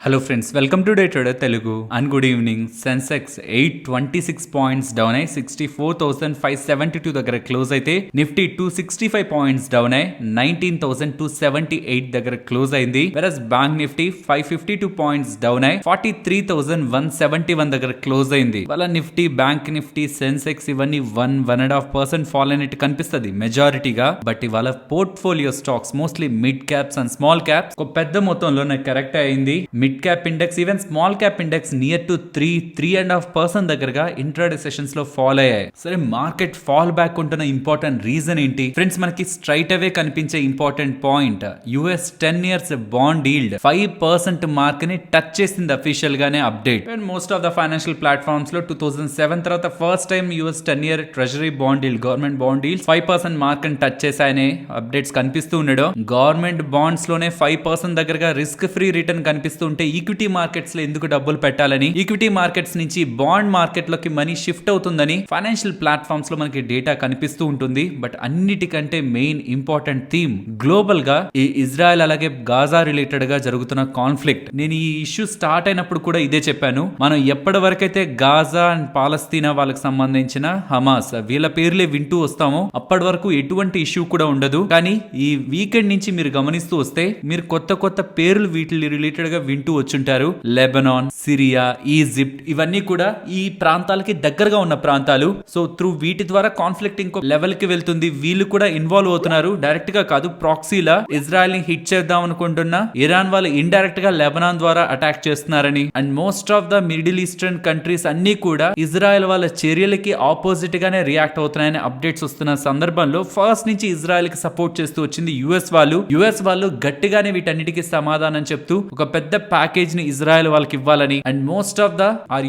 Hello friends, welcome to day trader Telugu and good evening. Sensex 826 points down అయి 64,572 దగ్గర close అయితే, Nifty 265 points down అయి 19,278 దగ్గర క్లోజ్ అయింది. వెరస్ బ్యాంక్ నిఫ్టీ 552 పాయింట్స్ డౌన్ అయి 43,171 దగ్గర క్లోజ్ అయింది. వాళ్ళ నిఫ్టీ, బ్యాంక్ నిఫ్టీ, సెన్సెక్స్ ఇవన్నీ 1.5% ఫాల్ అయినట్టు కనిపిస్తుంది మెజారిటీగా. బట్ ఇవాళ portfolio stocks mostly mid caps and small caps ఒక పెద్ద మొత్తంలో కరెక్ట్ అయింది. Mid cap index, even small cap index near to 3.5% దగ్గరగా ఇంట్రాడే సెషన్స్ లో ఫాల్ అయ్యాయి. సరే, మార్కెట్ ఫాల్ బ్యాక్ ఉంటున్న ఇంపార్టెంట్ రీజన్ ఏంటి ఫ్రెండ్స్? మనకి స్ట్రైట్ అవే కనిపించే important point, US 10 years bond yield 5% mark ని టచ్ చేసింది అఫీషియల్ గానే update. And most of the financial platforms లో 2007 తర్వాత first time US 10 year treasury bond yield, government bond yield 5% mark ని touch చేశాయనే updates కనిపిస్తూ ఉండడం. గవర్నమెంట్ బాండ్స్ లోనే 5% దగ్గరగా రిస్క్ ఫ్రీ రిటర్న్ కనిపిస్తూ ఉంటే ఈక్విటీ మార్కెట్స్ లో ఎందుకు డబ్బులు పెట్టాలని, ఈక్విటీ మార్కెట్స్ నుంచి బాండ్ మార్కెట్ లోకి మనీ షిఫ్ట్ అవుతుందని ఫైనాన్షియల్ ప్లాట్ఫామ్స్ లో మనకి డేటా కనిపిస్తూ ఉంటుంది. బట్ అన్నిటికంటే మెయిన్ ఇంపార్టెంట్ థీమ్ గ్లోబల్ గా ఈ ఇజ్రాయెల్ అలాగే గాజా రిలేటెడ్ గా జరుగుతున్న కాన్ఫ్లిక్ట్. నేను ఈ ఇష్యూ స్టార్ట్ అయినప్పుడు కూడా ఇదే చెప్పాను. మనం ఎప్పటి వరకైతే గాజా అండ్ పాలస్తీనా వాళ్ళకి సంబంధించిన హమాస్ వీళ్ళ పేర్లే వింటూ వస్తామో అప్పటి వరకు ఎటువంటి ఇష్యూ కూడా ఉండదు. కానీ ఈ వీకెండ్ నుంచి మీరు గమనిస్తూ వస్తే మీరు కొత్త కొత్త పేర్లు వీటి రిలేటెడ్ గా వింటూ వచ్చుంటారు. లెబనాన్, సిరియా, ఈజిప్ట్ ఇవన్నీ కూడా ఈ ప్రాంతాలకి దగ్గరగా ఉన్న ప్రాంతాలు. సో త్రూ వీటి ద్వారా కాన్ఫ్లిక్ట్ ఇంకో లెవెల్ కి వెళ్తుంది. వీళ్ళు కూడా ఇన్వాల్వ్ అవుతున్నారు. డైరెక్ట్ గా కాదు, ప్రాక్సీలా ఇజ్రాయెల్ ని హిట్ చేద్దాం అనుకుంటున్న ఇరాన్ వాళ్ళు ఇండైరెక్ట్ గా లెబనాన్ ద్వారా అటాక్ చేస్తున్నారని, and most of the middle eastern countries అన్ని కూడా ఇజ్రాయెల్ వాళ్ళ చర్యలకి ఆపోజిట్ గానే రియాక్ట్ అవుతున్నాయని అప్డేట్స్ వస్తున్న సందర్భంలో ఫస్ట్ నుంచి ఇజ్రాయెల్ కి సపోర్ట్ చేస్తూ వచ్చింది యుఎస్ వాళ్ళు గట్టిగానే వీటన్నిటికీ సమాధానం చెప్తూ ఒక పెద్ద ప్యాకేజ్ ని ఇజ్రాయెల్ వాళ్ళకి ఇవ్వాలని, అండ్ మోస్ట్ ఆఫ్ ద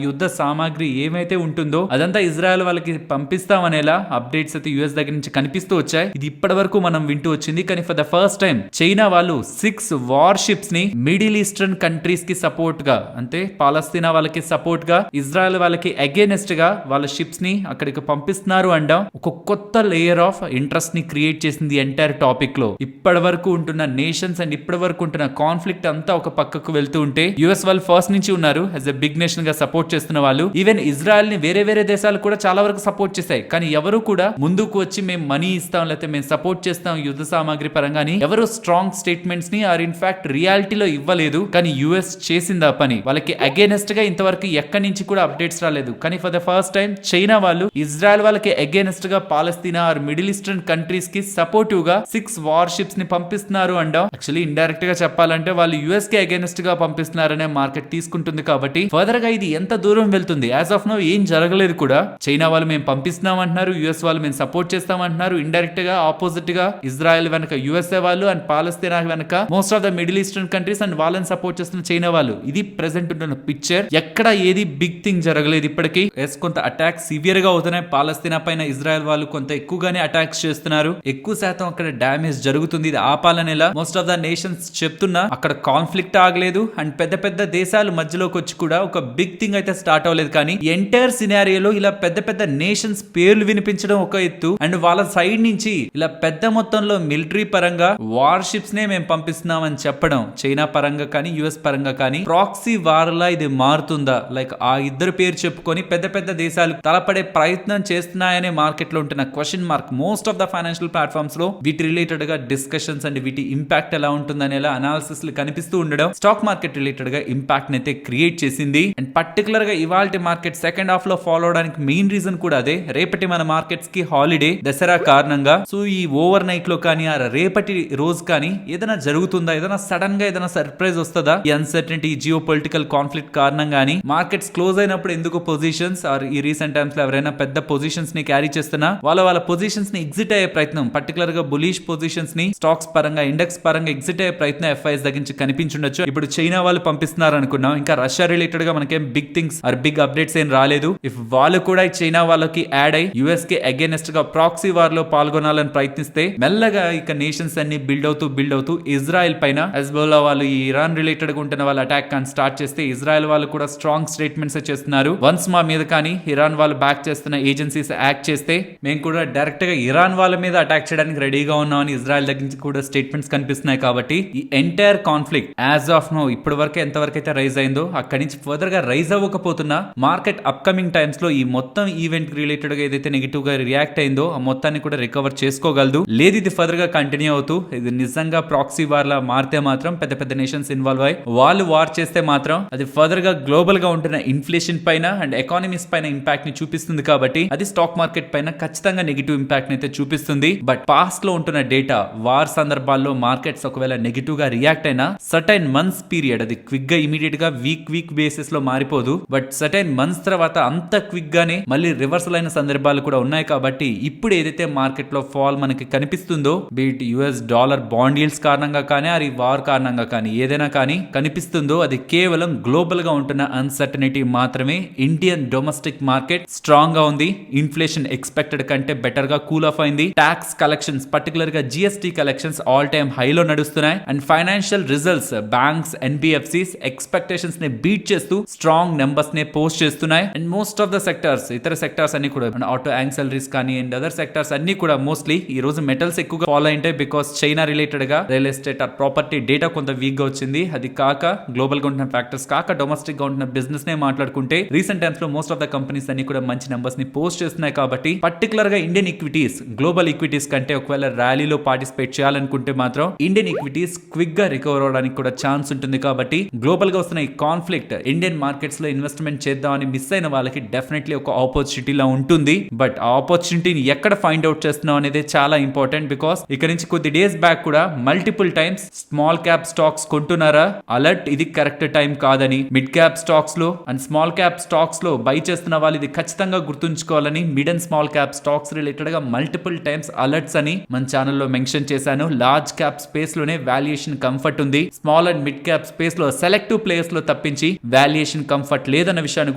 యుద్ధ సామాగ్రి ఏమైతే ఉంటుందో అదంతా ఇజ్రాయెల్ వాళ్ళకి పంపిస్తామనేలా అప్డేట్స్ అయితే యుఎస్ దగ్గర నుంచి కనిపిస్తూ వచ్చాయి. ఇది ఇప్పటి వరకు మనం వింటూ వచ్చింది. కానీ for the first time China వాళ్ళు 6 వార్షిప్స్ ని మిడిల్ ఈస్టర్న్ కంట్రీస్ కి సపోర్ట్ గా, అంటే పాలస్తీనా వాళ్ళకి సపోర్ట్ గా, ఇజ్రాయెల్ వాళ్ళకి అగేనెస్ట్ గా వాళ్ళ షిప్స్ ని అక్కడికి పంపిస్తున్నారు అండం ఒక కొత్త లేయర్ ఆఫ్ ఇంట్రెస్ట్ ని క్రియేట్ చేసింది ఎంటైర్ టాపిక్ లో. ఇప్పటి వరకు ఉంటున్న నేషన్స్ అండ్ ఇప్పటి వరకు ఉంటున్న కాన్ఫ్లిక్ట్ అంతా ఒక పక్కకు వెళ్తూ ఉంటే యుఎస్ వాళ్ళు ఫస్ట్ నుంచి ఉన్నారు యాజ్ ఎ బిగ్ నేషన్ గా సపోర్ట్ చేస్తున్న వాళ్ళు. ఈవెన్ ఇజ్రాయెల్ ని వేరే దేశాలు కూడా చాలా వరకు సపోర్ట్ చేశాయి. కానీ ఎవరు కూడా ముందుకు వచ్చి మేము మనీ ఇస్తాం లేకపోతే మేము సపోర్ట్ చేస్తాం యుద్ధ సామాగ్రి పరంగాని ఎవరు స్ట్రాంగ్ స్టేట్మెంట్స్ ని ఆర్ ఇన్ఫాక్ట్ రియాలిటీలో ఇవ్వలేదు. కానీ యుఎస్ చేసింది ఆ పని. వాళ్ళకి అగేనెస్ట్ గా ఇంతవరకు ఎక్కడి నుంచి కూడా అప్డేట్స్ రాలేదు. కానీ for the first time China వాళ్ళు ఇజ్రాయెల్ వాళ్ళకి అగేనెస్ట్ గా పాలస్తీనా ఆర్ మిడిల్ ఈస్టర్న్ కంట్రీస్ కి సపోర్టివ్ గా 6 వార్షిప్స్ ని పంపిస్తున్నారు అండం. యాక్చువల్లీ ఇండైరెక్ట్ గా చెప్పాలంటే వాళ్ళు యుఎస్ కి అగేనెస్ట్ గా పంపిస్తున్నారనే మార్కెట్ తీసుకుంటుంది. కాబట్టి ఫర్దర్ గా ఇది ఎంత దూరం వెళ్తుంది, యాజ్ ఆఫ్ నౌ ఏం జరగలేదు కూడా. చైనా వాళ్ళు మేము పంపిస్తున్నాం అంటున్నారు, యుఎస్ వాళ్ళు మేము సపోర్ట్ చేస్తామంటున్నారు. ఇండైరెక్ట్ గా ఆపోజిట్ గా ఇజ్రాయెల్ వెనక యుఎస్ఏ వాళ్ళు అండ్ పాలస్తీనా వెనక most of the middle eastern countries and వాళ్ళని సపోర్ట్ చేస్తున్న చైనా వాళ్ళు. ఇది ప్రెసెంట్ ఉంటున్న పిక్చర్. ఎక్కడ ఏది బిగ్ థింగ్ జరగలేదు ఇప్పటికీ. కొంత అటాక్స్ సివియర్ గా అవుతున్నాయి పాలస్తీనా పైన. ఇజ్రాయెల్ వాళ్ళు కొంత ఎక్కువగానే అటాక్స్ చేస్తున్నారు. ఎక్కువ శాతం అక్కడ డ్యామేజ్ జరుగుతుంది. ఇది ఆపాలనేలా మోస్ట్ ఆఫ్ ద నేషన్స్ చెప్తున్నా అక్కడ కాన్ఫ్లిక్ట్ ఆగలేదు. అండ్ పెద్ద పెద్ద దేశాలు మధ్యలోకి వచ్చి కూడా ఒక బిగ్ థింగ్ అయితే స్టార్ట్ అవ్వలేదు. కానీ ఎంటైర్ సినారియోలో ఇలా పెద్ద పెద్ద నేషన్స్ పేర్లు వినిపించడం ఒక ఎత్తు, అండ్ వాళ్ళ సైడ్ నుంచి ఇలా పెద్ద మొత్తంలో మిలిటరీ పరంగా వార్షిప్స్ నే మేము పంపిస్తున్నాం అని చెప్పడం, చైనా పరంగా కానీ యుఎస్ పరంగా కానీ ప్రాక్సీ వార్లా ఇది మారుతుందా? లైక్ ఆ ఇద్దరు పేరు చెప్పుకొని పెద్ద పెద్ద దేశాలు తలపడే ప్రయత్నం చేస్తున్నాయనే మార్కెట్ లో ఉంటున్న question mark. Most of the financial platforms లో వీటి రిలేటెడ్ గా డిస్కషన్స్ అండ్ వీటి ఇంపాక్ట్ ఎలా ఉంటుందనేలా అనాలిసిస్ కనిపిస్తూ ఉండడం స్టాక్ మార్కెట్ రిలేటెడ్ గా ఇంపాక్ట్ అయితే క్రియేట్ చేసింది. అండ్ పర్టికులర్ గా ఇవాల్టి మార్కెట్ సెకండ్ హాఫ్ లో ఫాలో అవడానికి మెయిన్ రీజన్ కూడా అదే. రేపటి మన మార్కెట్స్ కి హాలిడే, దసరా కారణంగా. సో ఈ ఓవర్ నైట్ లో కానీ రేపటి రోజు కానీ ఏదైనా జరుగుతుందా, ఏదైనా సడన్ గా ఏదైనా సర్ప్రైజ్ వస్తుందా? ఈ అన్సర్టనిటీ, జియో పొలిటికల్ కాన్ఫ్లిక్ట్ కారణంగా మార్కెట్స్ క్లోజ్ అయినప్పుడు ఎందుకు పొజిషన్స్ ఆర్ ఈ రీసెంట్ టైమ్స్ లో ఎవరైనా పెద్ద పొజిషన్స్ ని క్యారీ చేస్తున్నా వాళ్ళ పొజిషన్స్ ని ఎగ్జిట్ అయ్యే ప్రయత్నం, పర్టికులర్ గా బులిష్ పొజిషన్స్ ని స్టాక్స్ పరంగా ఇండెక్స్ పరంగా ఎగ్జిట్ అయ్యే ప్రయత్నం ఎఫ్ఐఎస్ దగ్గర నుంచి కనిపించుండొచ్చు. ఇప్పుడు చైనా వాళ్ళు పంపిస్తున్నారు అనుకున్నాం. ఇంకా రష్యా రిలేటెడ్ గా మనకేం big things or big updates ఏం రాలేదు. ఇఫ్ వాళ్ళు కూడా చైనా వాళ్ళకి యాడ్ అయ్యి యుఎస్ కి అగేనెస్ట్ గా ప్రాక్సీ వార్ లో పాల్గొనాలని ప్రయత్నిస్తే మెల్లగా ఇక నేషన్స్ అన్ని బిల్డ్ అవుతూ ఇజ్రాయెల్ పైన హెజ్బోల్లా వాళ్ళు ఈ ఇరాన్ రిలేటెడ్ గా ఉంటున్న వాళ్ళు అటాక్ కానీ స్టార్ట్ చేస్తే ఇజ్రాయెల్ వాళ్ళు కూడా స్ట్రాంగ్ స్టేట్మెంట్స్ చేస్తున్నారు. వన్స్ మా మీద కానీ ఇరాన్ వాళ్ళు బ్యాక్ చేస్తున్న ఏజెన్సీస్ యాక్ట్ చేస్తే మేము కూడా డైరెక్ట్ గా ఇరాన్ వాళ్ళ మీద అటాక్ చేయడానికి రెడీగా ఉన్నామని ఇజ్రాయెల్ దగ్గర నుంచి కూడా స్టేట్మెంట్స్ కనిపిస్తున్నాయి. కాబట్టి ఈ entire conflict as of now ఇప్పటి వరకు ఎంత వరకు అయితే రైజ్ అయిందో అక్కడి నుంచి ఫర్దర్ గా రైజ్ అవ్వకపోతున్నా మార్కెట్ అప్కమింగ్ టైమ్స్ లో ఈ మొత్తం ఈవెంట్ రిలేటెడ్ గా ఏదైతే నెగిటివ్ గా రియాక్ట్ అయిందో ఆ మొత్తాన్ని కూడా రికవర్ చేసుకోగలదు. లేదు ఇది ఫర్దర్ గా కంటిన్యూ అవుతూ ఇది నిజంగా ప్రాక్సీ వార్ లా మారితే మాత్రం పెద్ద పెద్ద నేషన్స్ ఇన్వాల్వ్ అయ్యి వాళ్ళు వార్ చేస్తే మాత్రం అది ఫర్దర్ గా గ్లోబల్ గా ఉంటున్న ఇన్ఫ్లేషన్ పైన అండ్ ఎకానమీస్ పైన ఇంపాక్ట్ ని చూపిస్తుంది. కాబట్టి అది స్టాక్ మార్కెట్ పైన ఖచ్చితంగా నెగిటివ్ ఇంపాక్ట్ ని అయితే చూపిస్తుంది. బట్ పాస్ట్ లో ఉంటున్న డేటా వార్ సందర్భాల్లో మార్కెట్స్ ఒకవేళ నెగిటివ్ గా రియాక్ట్ అయినా సర్టైన్ మంత్స్ పీరియడ్ అది క్విక్ గా ఇమీడియట్ గా వీక్ బేసిస్ లో మారిపోదు. బట్ సర్టైన్ మంత్స్ తర్వాత అంత క్విక్ గానే మళ్ళీ రివర్సల్ అయిన సందర్భాలు కూడా ఉన్నాయి. కాబట్టి ఇప్పుడు ఏదైతే మార్కెట్ లో ఫాల్ మనకి కనిపిస్తుందో beat US dollar bond yields కారణంగా కానీ అది వార్ కారణంగా కానీ ఏదైనా కానీ కనిపిస్తుందో అది కేవలం గ్లోబల్ గా ఉంటున్న అన్సర్టనిటీ మాత్రమే. ఇండియన్ డొమెస్టిక్ మార్కెట్ స్ట్రాంగ్ గా ఉంది. ఇన్ఫ్లేషన్ ఎక్స్పెక్టెడ్ కంటే బెటర్ గా కూల్ ఆఫ్ అయింది. ట్యాక్స్ కలెక్షన్స్ పర్టికులర్ గా జిఎస్టీ కలెక్షన్స్ ఆల్ టైమ్ హైలో నడుస్తున్నాయి. And financial results banks NBFCs expectations ని బీట్ చేస్తూ స్ట్రాంగ్ నెంబర్స్ ని పోస్ట్ చేస్తున్నాయి. And most of the sectors ఇతర సెక్టర్స్ అన్ని కూడా ఆటో యాక్సెలరీస్ కానీ అండ్ అదర్ సెక్టర్స్ అన్ని కూడా మోస్ట్లీ ఈ రోజు మెటల్స్ ఎక్కువగా ఫాలో అయింటాయి. బికాస్ చైనా రిలేటెడ్ గా real estate or property data కొంత వీక్ గా వచ్చింది. అది కాక గ్లోబల్ గా ఉంటున్న ఫ్యాక్టర్స్ కాక డొమెస్టిక్ గా ఉంటున్న బిజినెస్ నే మాట్లాడుకుంటే రీసెంట్ టైమ్స్ లో మోస్ట్ ఆఫ్ ద కంపెనీస్ అన్ని కూడా మంచి నెంబర్స్ ని పోస్ట్ చేస్తున్నాయి. కాబట్టి పర్టికులర్ గా ఇండియన్ ఈక్విటీస్ గ్లోబల్ ఈక్విటీస్ కంటే ఒకవేళ ర్యాలీలో పార్టిసిపేట్ చేయాలనుకుంటే మాత్రం ఇండియన్ ఈక్విటీస్ క్విక్ గా రికవర్ అవడానికి కూడా ఛాన్స్ ఉంటుంది. కాబట్టి గ్లోబల్ గా వస్తున్న ఈ కాన్ఫ్లిక్ట్ ఇండియన్ మార్కెట్స్ లో ఇన్వెస్ట్మెంట్ చేద్దామని మిస్ అయిన వాళ్ళకి డెఫినెట్లీ ఒక ఆపర్చునిటీ లా ఉంటుంది. బట్ ఆ ఆపర్చునిటీని ఎక్కడ ఫైండ్ అవుట్ చేస్తున్నాం అనేది చాలా ఇంపార్టెంట్. బికాస్ ఇక్కడ నుంచి కొద్ది డేస్ బ్యాక్ కూడా multiple times small cap stocks కొంటున్నారా అలర్ట్ ఇది కరెక్ట్ టైం కాదని, మిడ్ క్యాప్ స్టాక్స్ లో అండ్ స్మాల్ క్యాప్ స్టాక్స్ లో బై చేస్తున్న వాళ్ళు ఇది ఖచ్చితంగా గుర్తుంచుకోవాలని mid and small cap stocks related గా మల్టిపుల్ టైమ్స్ అలర్ట్స్ అని మన ఛానల్లో మెన్షన్ చేశాను. లార్జ్ క్యాప్ స్పేస్ లోనే వాల్యుయేషన్ కంఫర్ట్ ఉంది. Small and mid cap space లో సెలెక్టివ్ ప్లేయర్స్ లో తప్పించి వాల్యుయేషన్ కంఫర్ట్ లేదన్న విషయాన్ని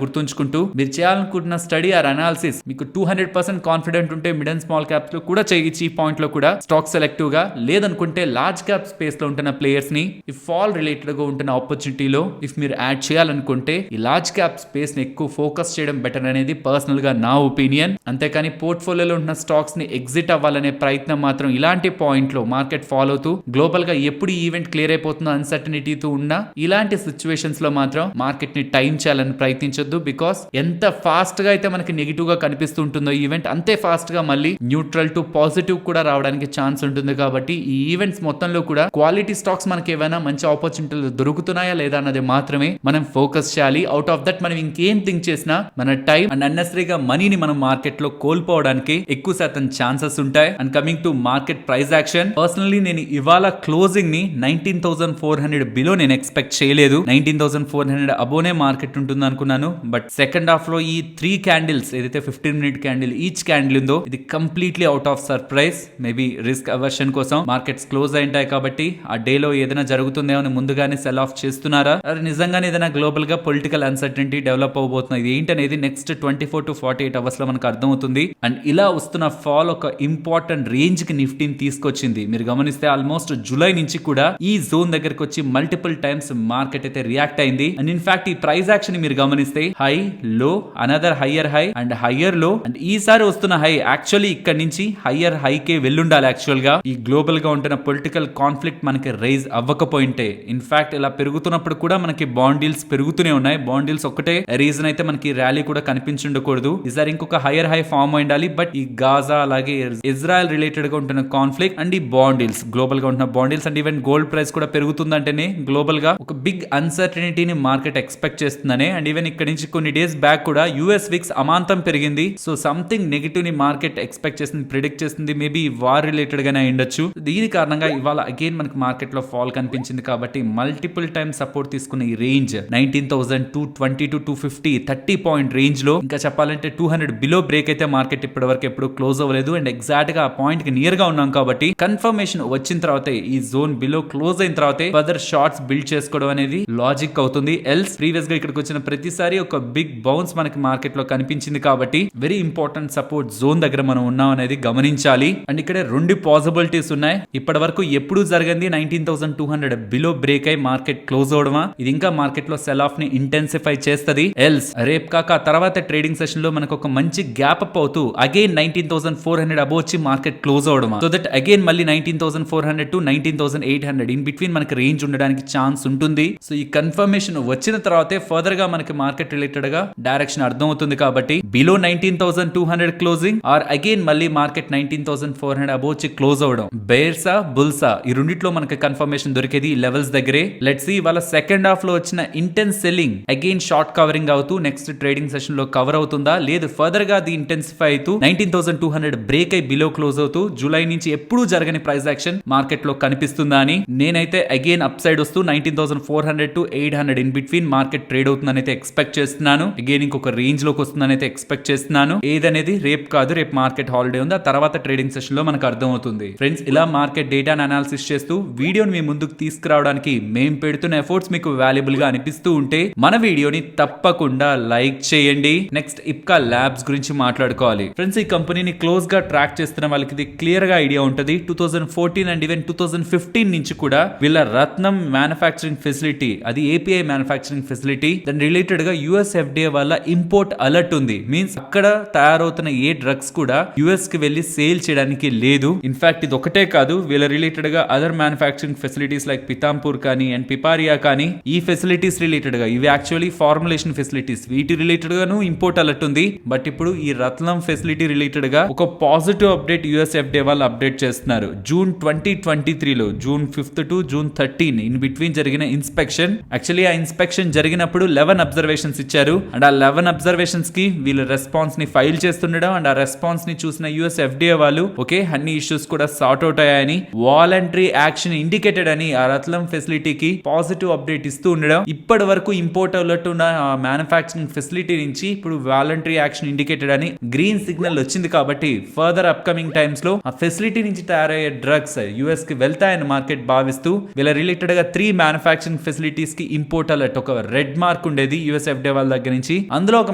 గుర్తుంచుకుంటూ మీరు చేయాలనుకుంటున్న స్టడీ ఆర్ అనాలిసిస్ మీకు 200% కాన్ఫిడెంట్ ఉంటే మిడ్ అండ్ స్మాల్ క్యాప్స్ లో కూడా చేయొచ్చు. ఈ పాయింట్ లో కూడా స్టాక్ సెలెక్టివ్ గా లేదనుకుంటే లార్జ్ క్యాప్ స్పేస్ లో ఉంటున్న ప్లేయర్స్ ని ఈ ఫాల్ రిలేటెడ్ గా ఉంటున్న ఆపర్చునిటీలో ఇఫ్ మీరు యాడ్ చేయాలనుకుంటే ఈ లార్జ్ క్యాప్ స్పేస్ ని ఎక్కువ ఫోకస్ చేయడం బెటర్ అనేది పర్సనల్ గా నా ఒపీనియన్. అంతేకాని పోర్ట్ఫోలియోలో ఉన్న స్టాక్స్ ని ఎగ్జిట్ అవ్వాలనే ప్రయత్నం మాత్రం ఇలాంటి పాయింట్ లో మార్కెట్ ఫాలో అవుతూ గ్లోబల్ గా ఎప్పుడు ఈవెంట్ క్లియర్ అయిపోతుందో అన్సర్టనిటీతో ఉన్న ఇలాంటి సిచ్యువేషన్స్ లో మాత్రం మార్కెట్ ని టైం చేయాలని ప్రయత్నించొద్దు. బికాస్ ఎంత ఫాస్ట్ గా అయితే మనకి నెగిటివ్ గా కనిపిస్తుంటుందో ఈవెంట్ అంతే ఫాస్ట్ గా మళ్ళీ న్యూట్రల్ టు పాజిటివ్ కూడా రావడానికి ఛాన్స్ ఉంటుంది. కాబట్టి ఈ ఈవెంట్స్ మొత్తంలో కూడా క్వాలిటీ స్టాక్స్ మనకి ఏమైనా మంచి ఆపర్చునిటీలు దొరుకుతున్నాయా లేదా అన్నది మాత్రమే మనం ఫోకస్ చేయాలి. అవుట్ ఆఫ్ దట్ మనం ఇంకేం థింక్ చేసినా మన టైం అండ్ అన్నెసరీగా మనీని మనం మార్కెట్ లో కోల్పోవడానికి ఎక్కువ శాతం ఛాన్సెస్ ఉంటాయి. And coming to market price action, personally నేను ఇవాళ క్లోజింగ్ ని 19,400 బిలో నేను ఎక్స్పెక్ట్ చేయలేదు. 19,400 అబోనే మార్కెట్ ఉంటుంది అనుకున్నాను. బట్ సెకండ్ హాఫ్ లో ఈ 3 క్యాండిల్స్ ఏదైతే 15-minute క్యాండిల్ ఈచ్ క్యాండిల్ ఉందో ఇది completely out of surprise. Maybe risk aversion కోసం మార్కెట్స్ క్లోజ్ అయింటాయి. కాబట్టి ఆ డే లో ఏదైనా జరుగుతుందేమో అని ముందుగానే సెల్ ఆఫ్ చేస్తున్నారా, అది నిజంగానే ఏదైనా గ్లోబల్ గా పొలిటికల్ అన్సర్టనిటీ డెవలప్ అవబోతుంది. ఇది ఏంటనేది నెక్స్ట్ 24 to 48 అవర్స్ లో మనకు అర్థమవుతుంది. అండ్ ఇలా వస్తున్న ఫాల్ ఒక ఇంపార్టెంట్ రేంజ్ కి నిఫ్టీని తీసుకొచ్చింది. మీరు గమనిస్తే ఆల్మోస్ట్ జూలై నుంచి కూడా ఈ జోన్ దగ్గరకు వచ్చి మల్టిపుల్ టైమ్స్ మార్కెట్ అయితే రియాక్ట్ అయింది. అండ్ ఇన్ఫాక్ట్ ఈ ప్రైస్ యాక్షన్ మీరు గమనిస్తే హై లో another higher high and higher లో అండ్ ఈసారి వస్తున్న హై యాక్చువల్లీ ఇక్కడ నుంచి హయ్యర్ హై కే వెళ్ళుండాలి. యాక్చువల్ గా ఈ గ్లోబల్ గా ఉంటున్న పొలిటికల్ కాన్ఫ్లిక్ట్ మనకి రైజ్ అవ్వకపోయింటే ఇన్ఫాక్ట్ ఇలా పెరుగుతున్నప్పుడు కూడా మనకి బాండ్ డీల్స్ పెరుగుతూనే ఉన్నాయి. బాండ్ డీల్స్ ఒకటే రీజన్ అయితే మనకి ర్యాలీ కూడా కనిపించుండకూడదు. ఈసారి ఇంకొక హయ్యర్ హై ఫామ్ అయిండాలి. బట్ ఈ గాజా అలాగే ఇజ్రాయెల్ రిలేటెడ్ గా ఉంటున్న కాన్ఫ్లిక్ట్ అండ్ ఈ బాండ్ డీల్స్ గ్లోబల్ గా ఉంటున్న bond deals and even gold price కూడా పెరుగుతుందంటేనే గ్లోబల్ గా ఒక బిగ్ అన్సర్టనిటీని మార్కెట్ ఎక్స్పెక్ట్ చేస్తుందనే. అండ్ ఈవెన్ ఇక్కడ నుంచి కొన్ని డేస్ బ్యాక్ కూడా యుఎస్ విక్స్ అమాంతం పెరిగింది. సో సంథింగ్ నెగిటివ్ ని మార్కెట్ ఎక్స్పెక్ట్ చేస్తుంది, ప్రిడిక్ట్ చేస్తుంది. మేబీ వార్ రిలేటెడ్ గానే ఉండొచ్చు. దీని కారణంగా ఇవాళ అగైన్ మనకి మార్కెట్ లో ఫాల్ కనిపించింది. కాబట్టి మల్టిపుల్ టైమ్ సపోర్ట్ తీసుకున్న ఈ రేంజ్ 19,220 to 250 30 పాయింట్ రేంజ్ లో ఇంకా చెప్పాలంటే 200 బిలో బ్రేక్ అయితే మార్కెట్ ఇప్పటి వరకు ఎప్పుడు క్లోజ్ అవ్వలేదు. అండ్ ఎగ్జాక్ట్ గా ఆ పాయింట్ కి నియర్ గా ఉన్నాం. కాబట్టి కన్ఫర్మేషన్ వచ్చిన తర్వాత ఈ జోన్ బిలో క్లోజ్ అయిన తర్వాత ఫర్దర్ షార్ట్స్ బిల్డ్ చేసుకోవడం అనేది లాజిక్ అవుతుంది. ఎల్స్ ప్రీవియస్ గా ఇక్కడికి వచ్చిన ప్రతిసారి ఒక బిగ్ బౌన్స్ మనకి మార్కెట్ లో కనిపించింది. కాబట్టి వెరీ ఇంపార్టెంట్ సపోర్ట్ జోన్ దగ్గర మనం ఉన్నాం అనేది గమనించాలి. అండ్ ఇక్కడ 2 పాసిబిలిటీస్ ఉన్నాయి. ఇప్పటి వరకు ఎప్పుడు జరిగింది 19,200 బిలో బ్రేక్ అయి మార్కెట్ క్లోజ్ అవడమా, ఇది ఇంకా మార్కెట్ లో సెల్ ఆఫ్ ని ఇంటెన్సిఫై చేస్తుంది. ఎల్స్ రేపు కాక తర్వాత ట్రేడింగ్ సెషన్ లో మనకు ఒక మంచి గ్యాప్ అప్ అవుతూ అగైన్ 19,400 అబో వచ్చి మార్కెట్ క్లోజ్ అవడమా. సో దట్ అగైన్ మళ్ళీ 19,400 to 19,800 ఇన్ బిట్వీన్ మనకి రేంజ్ ఉండడానికి ఛాన్స్ ఛాన్స్ ఉంటుంది. సో ఈ కన్ఫర్మేషన్ వచ్చిన తర్వాతే ఫర్దర్ గా మనకి మార్కెట్ రిలేటెడ్ గా డైరెక్షన్ అర్థం అవుతుంది. కాబట్టి బిలో 19,200 క్లోజింగ్ ఆర్ అగైన్ మళ్ళీ మార్కెట్ 19,400 అబోవ్ వచ్చి క్లోజ్ అవడం, బేర్సా బుల్సా ఈ రెండిట్లో మనకి కన్ఫర్మేషన్ దొరికేది ఈ లెవెల్స్ దగ్గరే. లెట్స్ సీ వాళ్ళ సెకండ్ హాఫ్ లో వచ్చిన intense selling again short covering అవుతూ నెక్స్ట్ ట్రేడింగ్ సెషన్ లో కవర్ అవుతుందా, లేదు ఫర్దర్ గా అది ఇంటెన్సిఫై అవుతూ 19,200 బ్రేక్ అయి బిలో క్లోజ్ అవుతూ జూలై నుంచి ఎప్పుడూ జరగని ప్రైస్ యాక్షన్ మార్కెట్ లో కనిపిస్తుందా అని నేనైతే అగైన్ అప్ సైడ్ వస్తూ 19,400 to 800 in between market trade అవుతుందని అయితే ఎక్స్పెక్ట్ చేస్తున్నాను. అగైన్ ఇంకొక రేంజ్ లోకి వస్తుందని అయితే ఎక్స్పెక్ట్ చేస్తున్నాను. ఏదనేది రేపు కాదు, రేపు మార్కెట్ హాలిడే ఉంది, ఆ తర్వాత ట్రేడింగ్ సెషన్ లో మనకు అర్థం అవుతుంది. ఫ్రెండ్స్, ఇలా మార్కెట్ డేటాను అనాలిసిస్ చేస్తూ వీడియోని మీ ముందుకు తీసుకురావడానికి మేము పెడుతున్న ఎఫర్ట్స్ మీకు వాల్యుబుల్ గా అనిపిస్తూ ఉంటే మన వీడియోని తప్పకుండా లైక్ చేయండి. నెక్స్ట్ ఇప్కా ల్యాబ్స్ గురించి మాట్లాడుకోవాలి. ఫ్రెండ్స్, ఈ కంపెనీని క్లోజ్ గా ట్రాక్ చేస్తున్న వాళ్ళకి ఇది క్లియర్ గా ఐడియా ఉంటుంది. 2014 అండ్ ఈవెన్ 2015 నుంచి కూడా వీళ్ళ రత్నం మ్యానుఫ్యాక్చరింగ్ ఫెసిలిటీ, అది ఏపీఐ మ్యానుఫ్యాక్చరింగ్ ఫెసిలిటీ, దాని రిలేటెడ్ గా యుఎస్ ఎఫ్డిఏ వల్ల ఇంపోర్ట్ అలర్ట్ ఉంది. మీన్స్ అక్కడ తయారవుతున్న ఏ డ్రగ్స్ కూడా యుఎస్ కి వెళ్లి సేల్ చేయడానికి లేదు. ఇన్ఫాక్ట్ ఇది ఒకటే కాదు, వీళ్ళ రిలేటెడ్ గా other manufacturing facilities like Pithampur కానీ అండ్ పిపారియా కానీ ఈ ఫెసిలిటీస్ రిలేటెడ్ గా ఇవి యాక్చువల్లీ ఫార్ములేషన్ ఫెసిలిటీస్, వీటి రిలేటెడ్ గాను ఇంపోర్ట్ అలర్ట్ ఉంది. బట్ ఇప్పుడు ఈ రత్నం ఫెసిలిటీ రిలేటెడ్ గా ఒక పాజిటివ్ అప్డేట్ యుఎస్ ఎఫ్డిఏ వాళ్ళు అప్డేట్ చేస్తున్నారు. జూన్ 2023లో June 5th to June 13 in between జరిగిన ఇన్స్పెక్షన్, యాక్చువల్లీ ఆ ఇన్స్పెక్షన్ జరిగినప్పుడు 11 అబ్జర్వేషన్స్ ఇచ్చారు. అండ్ ఆ 11 అబ్జర్వేషన్స్ కి వీళ్ళు రెస్పాన్స్ ని ఫైల్ చేస్తుండడం అండ్ ఆ రెస్పాన్స్ ని చూసిన యుఎస్ ఎఫ్డిఏ వాళ్ళు ఓకే అన్ని ఇష్యూస్ కూడా సార్ట్ అవుట్ అయ్యాయని, వాలంటరీ యాక్షన్ ఇండికేటెడ్ అని ఆ రత్నం ఫెసిలిటీకి పాజిటివ్ అప్డేట్ ఇస్తూ ఉండడం, ఇప్పటి వరకు ఇంపోర్ట్ అలర్ట్ ఉన్న మ్యానుఫ్యాక్చరింగ్ ఫెసిలిటీ నుంచి ఇప్పుడు వాలంటరీ యాక్షన్ ఇండికేటెడ్ అని గ్రీన్ సిగ్నల్ వచ్చింది. కాబట్టి ఫర్దర్ అప్కమింగ్ టైమ్స్ లో ఆ ఫెసిలిటీ నుంచి తయారయ్యే డ్రగ్స్ యుఎస్ కి వెళ్తాయని మార్కెట్ భావిస్తూ వీళ్ళ రిలేటెడ్ గా 3 మ్యానుఫ్యాక్చరింగ్ ఫెసిలిటీస్ కి ఇంపోర్ట్ అలర్ట్ ఒక రెడ్ మార్క్ ఉండేది యుఎస్ ఎఫ్డిఏ వాళ్ళ దగ్గర నుంచి. అందులో ఒక